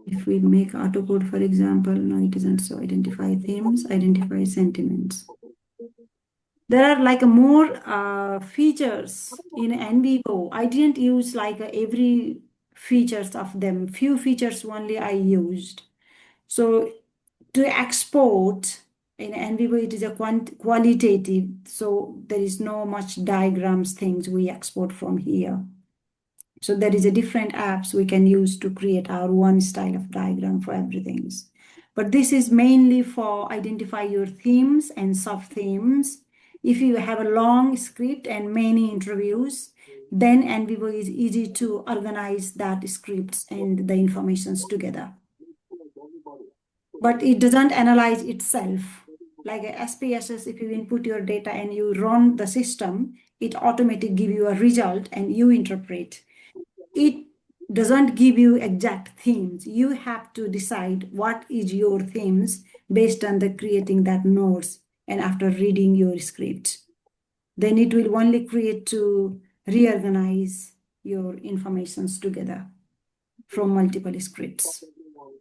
If we make autocode, for example, no, it doesn't show. Identify themes, identify sentiments. There are like more features in NVIVO. I didn't use like every features of them. Few features only I used. So to export in NVIVO, it is a qualitative. So there is no much diagrams things we export from here. So there is a different apps we can use to create our one style of diagram for everything. But this is mainly for identify your themes and sub themes. If you have a long script and many interviews, then NVIVO is easy to organize that scripts and the informations together. But it doesn't analyze itself. Like a SPSS, if you input your data and you run the system, it automatically give you a result and you interpret. It doesn't give you exact themes. You have to decide what is your themes based on the creating that nodes and after reading your script. Then it will only create to reorganize your informations together from multiple scripts.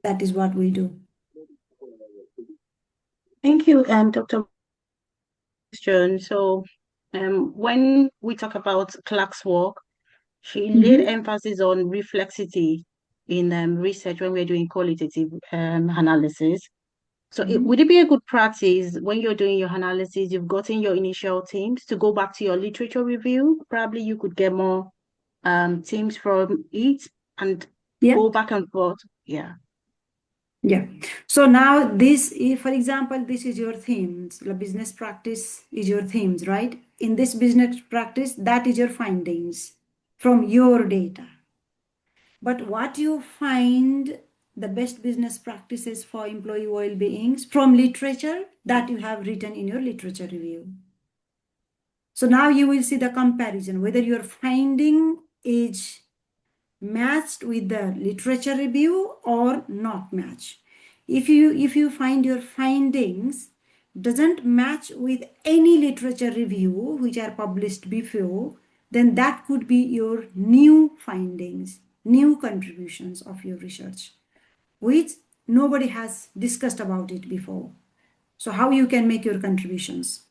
That is what we do. Thank you, Dr. So when we talk about Clark's work, she laid emphasis on reflexity in research when we're doing qualitative analysis. So would it be a good practice when you're doing your analysis, you've gotten your initial themes to go back to your literature review? Probably you could get more themes from it and go back and forth. Yeah. Yeah. So now this, if, for example, this is your themes, the business practice is your themes, right? In this business practice, that is your findings from your data. But what you find the best business practices for employee well-beings from literature that you have written in your literature review. So now you will see the comparison, whether your finding is matched with the literature review or not matched. If you find your findings doesn't match with any literature review which are published before, then that could be your new findings, new contributions of your research, which nobody has discussed about it before. So how you can make your contributions?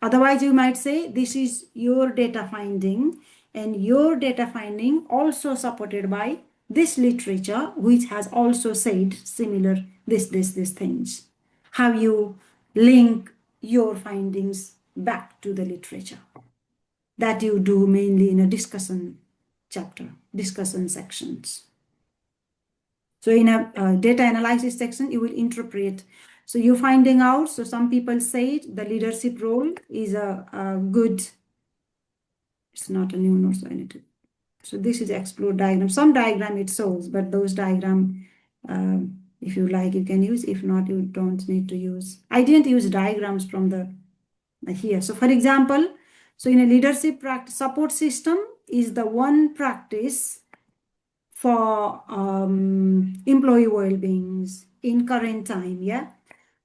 Otherwise, you might say this is your data finding and your data finding also supported by this literature, which has also said similar this things. How you link your findings back to the literature. That you do mainly in a discussion chapter, discussion sections. So in a data analysis section, you will interpret. So you're finding out, so some people say the leadership role is a good, it's not a new node, so I need to, so this is explore diagram. Some diagram it shows, but those diagram, if you like, you can use. If not, you don't need to use. I didn't use diagrams from the here. So for example, so in a leadership practice, support system is the one practice for employee well-beings in current time, yeah.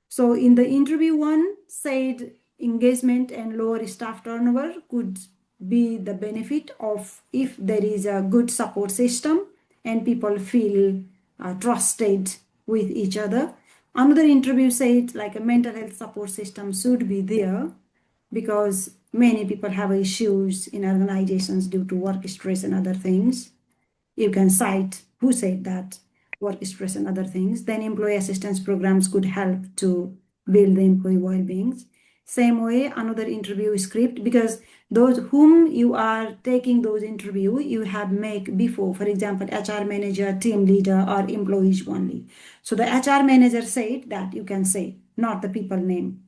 So in the interview one said engagement and lower staff turnover could be the benefit of if there is a good support system and people feel trusted with each other. Another interview said like a mental health support system should be there because many people have issues in organizations due to work stress and other things. You can cite who said that, work stress and other things. Then employee assistance programs could help to build the employee well-beings. Same way, another interview script, because those whom you are taking those interview, you have make before, for example, HR manager, team leader, or employees only. So the HR manager said that you can say, not the people name.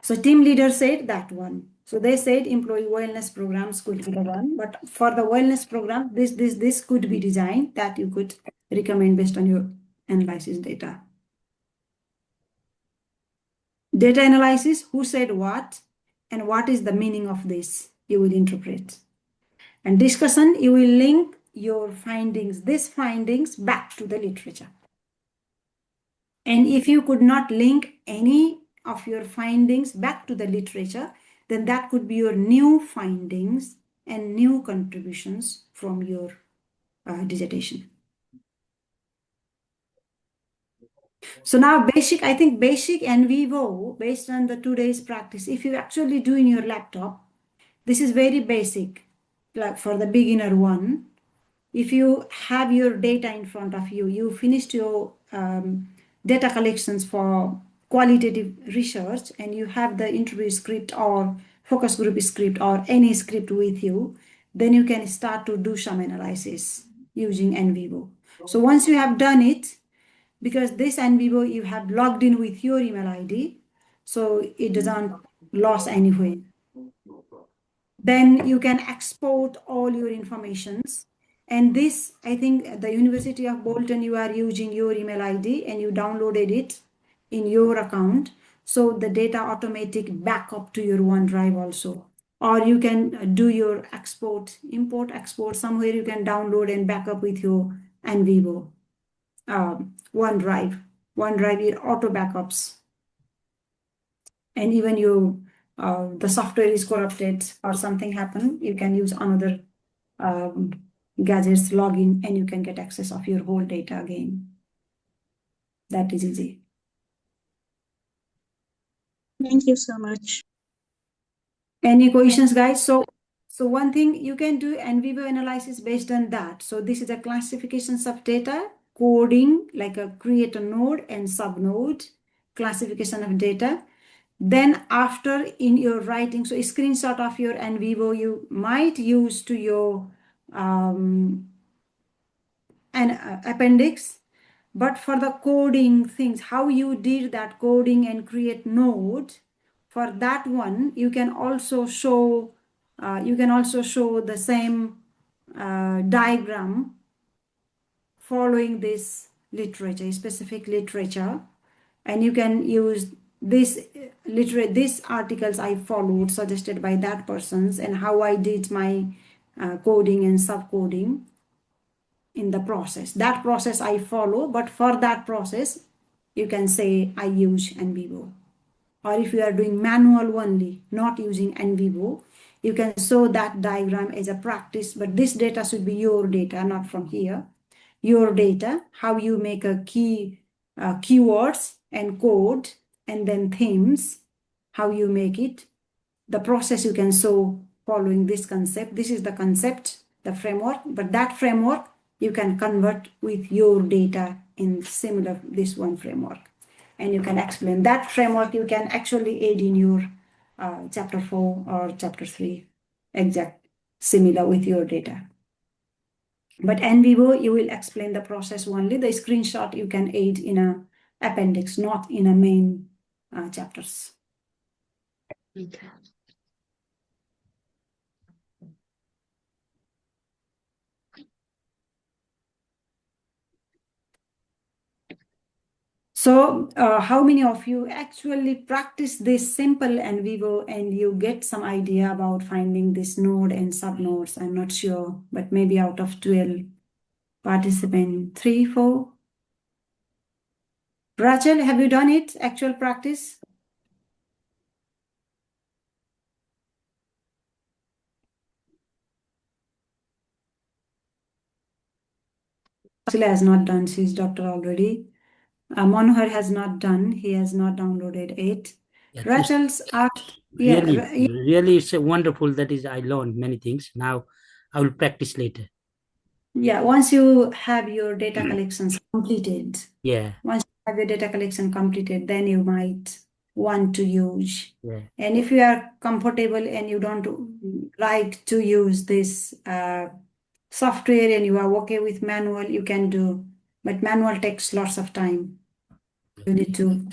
So team leader said that one. So they said employee wellness programs could be the one, but for the wellness program, this could be designed that you could recommend based on your analysis data. Data analysis, who said what, and what is the meaning of this, you will interpret. And discussion, you will link your findings, these findings back to the literature. And if you could not link any of your findings back to the literature, then that could be your new findings and new contributions from your dissertation. So now basic, I think basic NVIVO, based on the 2 days practice, if you actually do in your laptop, this is very basic, like for the beginner one. If you have your data in front of you, you finished your data collections for qualitative research and you have the interview script or focus group script or any script with you, then you can start to do some analysis using NVIVO. So once you have done it, because this NVIVO you have logged in with your email ID, so it doesn't lose anywhere. Then you can export all your informations. And this, I think the University of Bolton, you are using your email ID and you downloaded it in your account. So the data automatic backup to your OneDrive also. Or you can do your export, import, export, somewhere you can download and backup with your NVIVO. OneDrive. OneDrive auto backups. And even you, the software is corrupted or something happened, you can use another gadgets login and you can get access of your whole data again. That is easy. Thank you so much. Any questions, guys? So one thing you can do NVIVO analysis based on that. So this is a classifications of data, coding, like a create a node and subnode, classification of data. Then after in your writing, so a screenshot of your NVIVO you might use to your an appendix. But for the coding things, how you did that coding and create node, for that one, you can also show the same diagram following this literature, specific literature, and you can use this these articles I followed suggested by that persons and how I did my coding and subcoding in the process. That process I follow, but for that process, you can say I use NVIVO. Or if you are doing manual only, not using NVIVO, you can show that diagram as a practice, but this data should be your data, not from here. Your data, how you make a keywords and code, and then themes, how you make it. The process you can show following this concept. This is the concept, the framework, but that framework you can convert with your data in similar this one framework. And you can explain that framework you can actually add in your chapter 4 or chapter 3, exact similar with your data. But NVIVO, you will explain the process only. The screenshot you can add in a appendix, not in a main chapters. Okay. So how many of you actually practice this simple NVIVO and you get some idea about finding this node and subnodes? I'm not sure, but maybe out of 12 participants, 3, 4. Rachel, have you done it, actual practice? Rachel has not done, she's doctor already. Manohar has not done, he has not downloaded it. Yeah, Rachel's really, it's wonderful. That is, I learned many things. Now I will practice later. Yeah, once you have your data collections completed, Yeah. once you have your data collection completed, then you might want to use. Yeah. And if you are comfortable and you don't like to use this software and you are okay with manual, you can do. But manual takes lots of time. You need to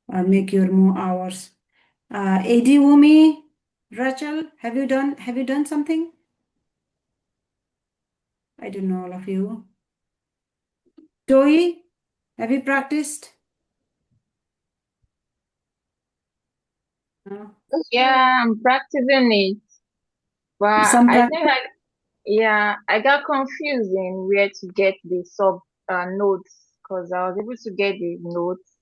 make your more hours. Adi, Wumi, Rachel, have you done something? I don't know all of you. Joey, have you practiced? No. Yeah, I'm practicing it, but Some I prac- think I got confused in where to get the sub notes because I was able to get the notes,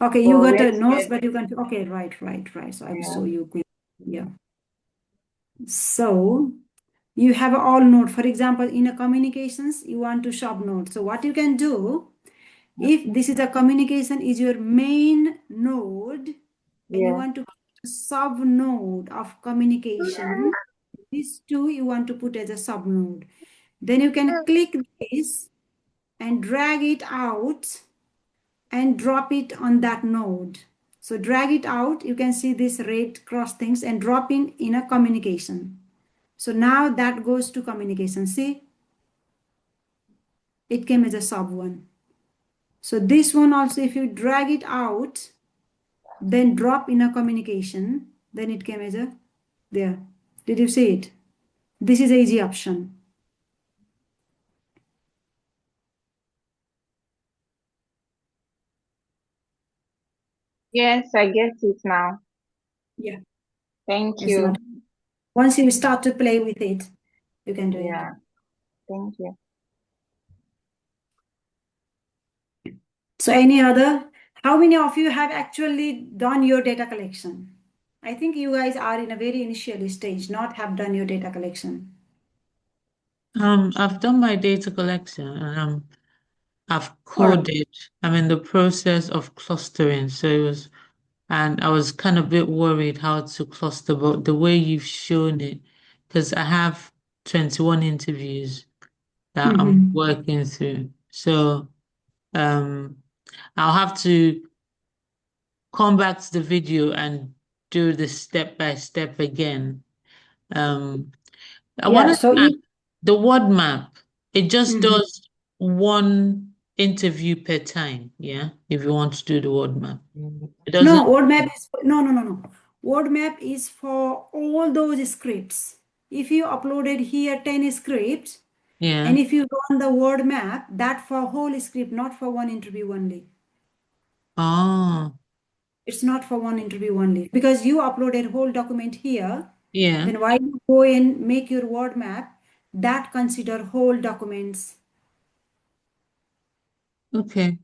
Okay, but you got where the to notes, get but you can. Okay, right. So I will yeah. show you quick. Yeah. So you have all node. For example, in a communications, you want to sub node. So what you can do, if this is a communication is your main node, and you Yeah. want to put a sub node of communication, these two you want to put as a sub node. Then you can click this and drag it out and drop it on that node. So drag it out, you can see this red cross things and drop in a communication. So now that goes to communication. See, it came as a sub one. So this one also, if you drag it out, then drop in a communication, then it came as a there. Did you see it? This is an easy option. Yes, I get it now. Yeah. Thank It's you. not. Once you start to play with it, you can do Yeah. Thank you. it. So any other? How many of you have actually done your data collection? I think you guys are in a very initial stage, not have done your data collection. I've done my data collection and I've All right. coded. I'm in the process of clustering. So it was, and I was kind of a bit worried how to cluster, but the way you've shown it, because I have 21 interviews that I'm working through. So I'll have to come back to the video and do the step by step again. I Yeah, wanted so to ask, the word map, it just does one interview per time, yeah? If you want to do the word map. It doesn't. No, word map is no. Word map is for all those scripts. If you uploaded here 10 scripts, Yeah. and if you run the word map, that for whole script, not for one interview only. Oh, It's not for one interview only. Because you uploaded whole document here, yeah. then while you go and make your word map, that consider whole documents. Okay.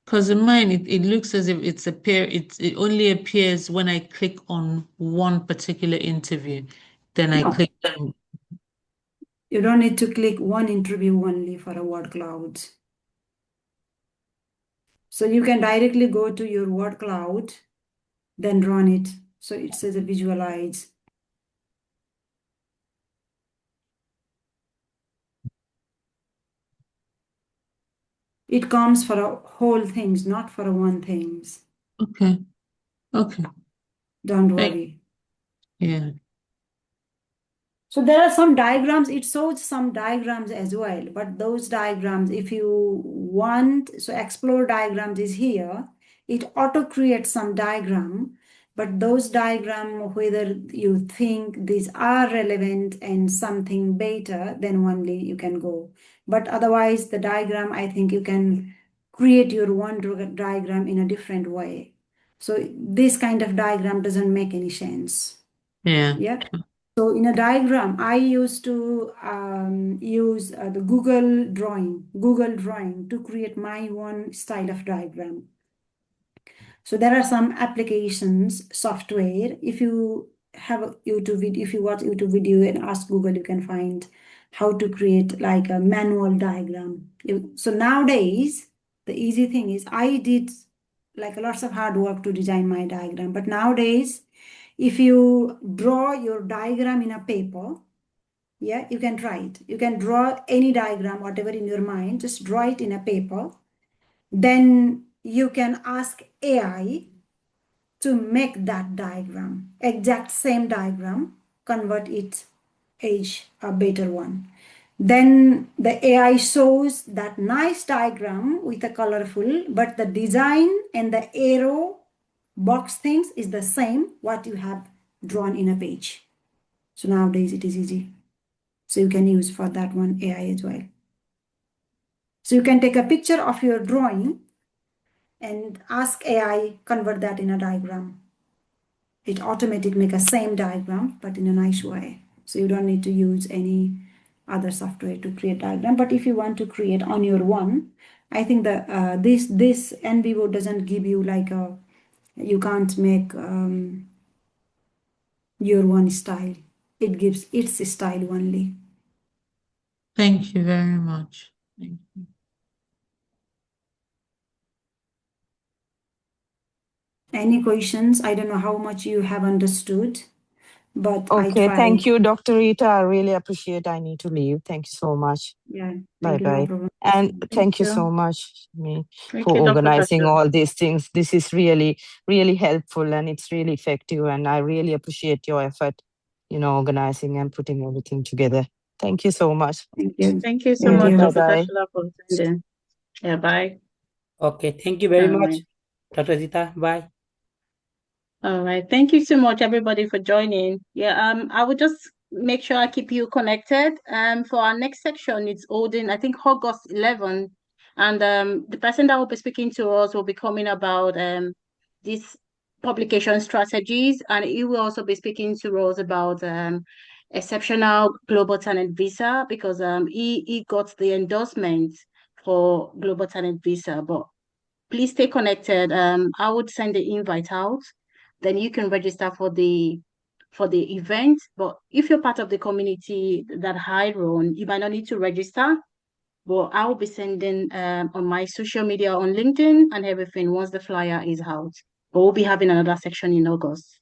Because in mine, it looks as if it only appears when I click on one particular interview. Then I No. click. You don't need to click one interview only for a word cloud. So you can directly go to your word cloud, then run it. So it says a visualize. It comes for a whole things, not for a one things. Okay. Okay. Don't worry. Yeah. So there are some diagrams, it shows some diagrams as well, but those diagrams, if you want, so explore diagrams is here, it auto creates some diagram, but those diagram, whether you think these are relevant and something better, then only you can go. But otherwise the diagram, I think you can create your one diagram in a different way. So this kind of diagram doesn't make any sense. Yeah. Yeah. So in a diagram, I used to use the Google Drawing to create my own style of diagram. So there are some applications, software. If you have a YouTube video, if you watch YouTube video and ask Google, you can find how to create like a manual diagram. So nowadays, the easy thing is I did like lots of hard work to design my diagram, but nowadays, if you draw your diagram in a paper, yeah, you can try it. You can draw any diagram, whatever in your mind, just draw it in a paper. Then you can ask AI to make that diagram, exact same diagram, convert it a better one. Then the AI shows that nice diagram with a colorful, but the design and the arrow box things is the same what you have drawn in a page. So nowadays it is easy. So you can use for that one AI as well. So you can take a picture of your drawing and ask AI convert that in a diagram. It automatically make a same diagram, but in a nice way. So you don't need to use any other software to create diagram. But if you want to create on your one, I think that this NVIVO doesn't give you like a, you can't make your one style. It gives its style only. Thank you very much. Thank you. Any questions? I don't know how much you have understood, but I Okay, tried. thank you, Dr. Rita. I really appreciate. I need to leave. Thank you so much. Yeah, Bye thank you. No bye. problem. And thank you you. so much, me, Thank for you, Dr. organizing Kasia. all these things. This is really, really helpful and it's really effective. And I really appreciate your effort, organizing and putting everything together. Thank you so much. Thank you. Thank you so Thank much, you. Dr. Bye-bye. Kasia, for attending. Yeah, bye. Okay, thank you very All much, right. Dr. Rita. Bye. All right. Thank you so much, everybody, for joining. Yeah, I will just make sure I keep you connected. For our next section, it's holding, I think, August 11th. And the person that will be speaking to us will be coming about these publication strategies. And he will also be speaking to us about exceptional global talent visa, because he got the endorsement for global talent visa. But please stay connected. I would send the invite out. Then you can register for the event. But if you're part of the community that I run, you might not need to register. But I will be sending on my social media on LinkedIn and everything once the flyer is out. But we'll be having another section in August.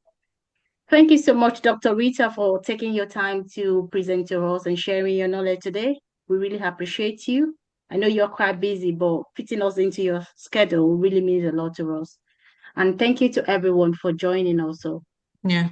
Thank you so much, Dr. Rita, for taking your time to present to us and sharing your knowledge today. We really appreciate you. I know you're quite busy, but fitting us into your schedule really means a lot to us. And thank you to everyone for joining also. Yeah.